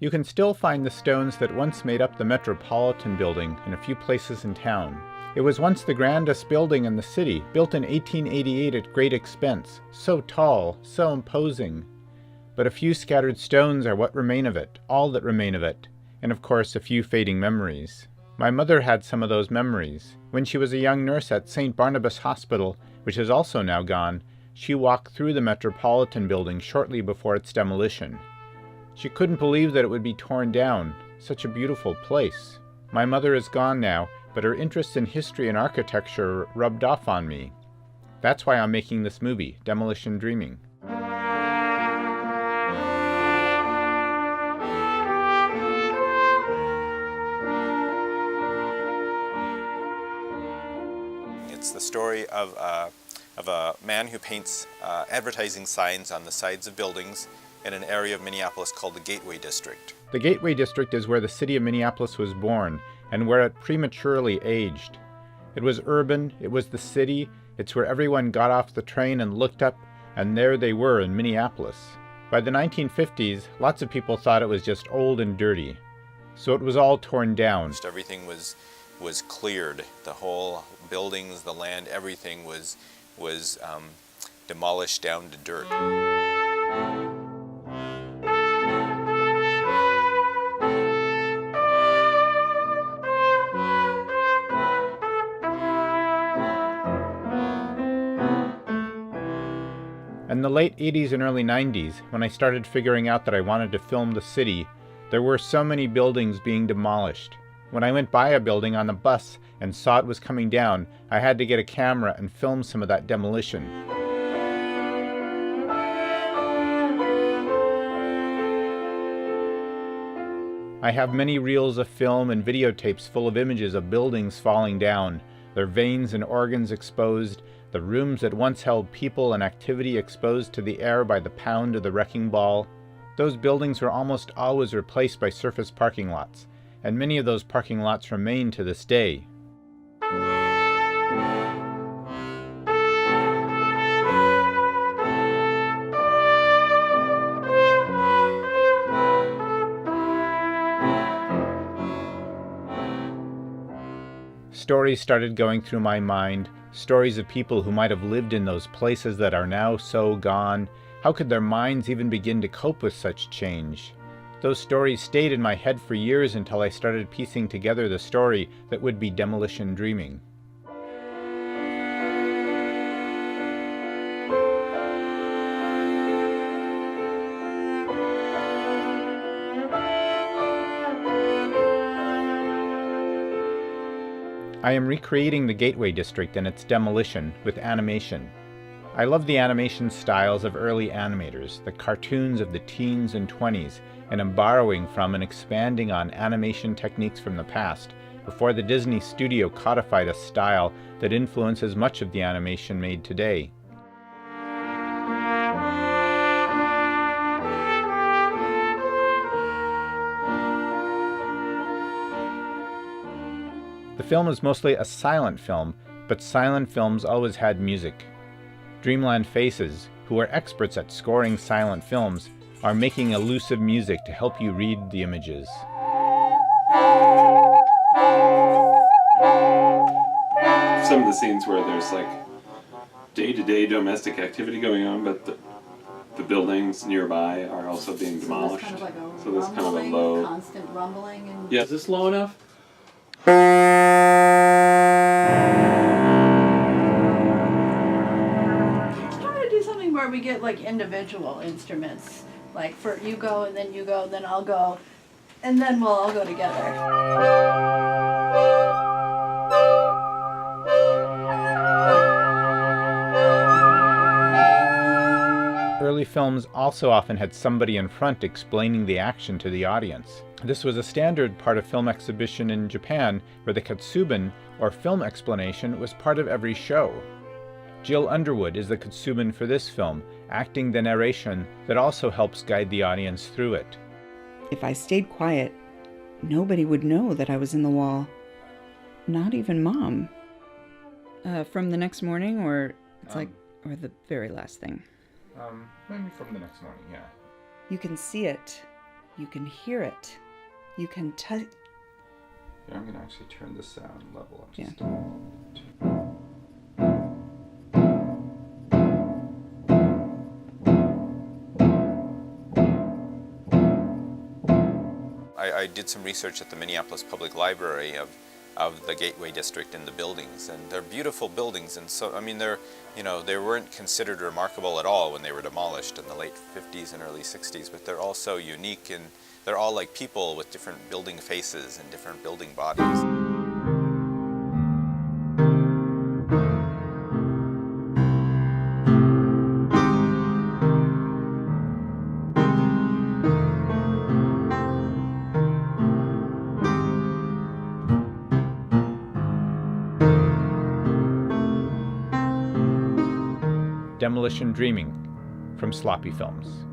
You can still find the stones that once made up the Metropolitan Building in a few places in town. It was once the grandest building in the city, built in 1888 at great expense, so tall, so imposing. But a few scattered stones are what remain of it, all that remain of it, and of course a few fading memories. My mother had some of those memories. When she was a young nurse at St. Barnabas Hospital, which is also now gone, she walked through the Metropolitan Building shortly before its demolition. She couldn't believe that it would be torn down, such a beautiful place. My mother is gone now, but her interest in history and architecture rubbed off on me. That's why I'm making this movie, Demolition Dreaming. It's the story of a man who paints advertising signs on the sides of buildings in an area of Minneapolis called the Gateway District. The Gateway District is where the city of Minneapolis was born, and where it prematurely aged. It was urban, it was the city, it's where everyone got off the train and looked up, and there they were in Minneapolis. By the 1950s, lots of people thought it was just old and dirty, so it was all torn down. Everything was cleared. The whole buildings, the land, everything was demolished down to dirt. In the late 80s and early 90s, when I started figuring out that I wanted to film the city, there were so many buildings being demolished. When I went by a building on the bus and saw it was coming down, I had to get a camera and film some of that demolition. I have many reels of film and videotapes full of images of buildings falling down, their veins and organs exposed, the rooms that once held people and activity exposed to the air by the pound of the wrecking ball. Those buildings were almost always replaced by surface parking lots, and many of those parking lots remain to this day. Stories started going through my mind, stories of people who might have lived in those places that are now so gone. How could their minds even begin to cope with such change? Those stories stayed in my head for years until I started piecing together the story that would be Demolition Dreaming. I am recreating the Gateway District and its demolition with animation. I love the animation styles of early animators, the cartoons of the teens and 20s, and am borrowing from and expanding on animation techniques from the past, before the Disney studio codified a style that influences much of the animation made today. The film is mostly a silent film, but silent films always had music. Dreamland Faces, who are experts at scoring silent films, are making elusive music to help you read the images. Some of the scenes where there's like day-to-day domestic activity going on, but the buildings nearby are also being demolished. So there's kind of a low, constant rumbling. And yeah, is this low enough? where we get like individual instruments, like for you go and then I'll go, and then we'll all go together. Early films also often had somebody in front explaining the action to the audience. This was a standard part of film exhibition in Japan, where the katsuban, or film explanation, was part of every show. Jill Underwood is the katsuban for this film, acting the narration that also helps guide the audience through it. If I stayed quiet, nobody would know that I was in the wall. Not even Mom. From the next morning, or it's or the very last thing? Maybe from the next morning, yeah. You can see it. You can hear it. You can touch. Here, I'm going to actually turn the sound level up Yeah. just a little bit. I did some research at the Minneapolis Public Library of the Gateway District and the buildings, and they're beautiful buildings, and so, I mean, they weren't considered remarkable at all when they were demolished in the late 50s and early 60s, but they're all so unique, and they're all like people with different building faces and different building bodies. Demolition Dreaming from Sloppy Films.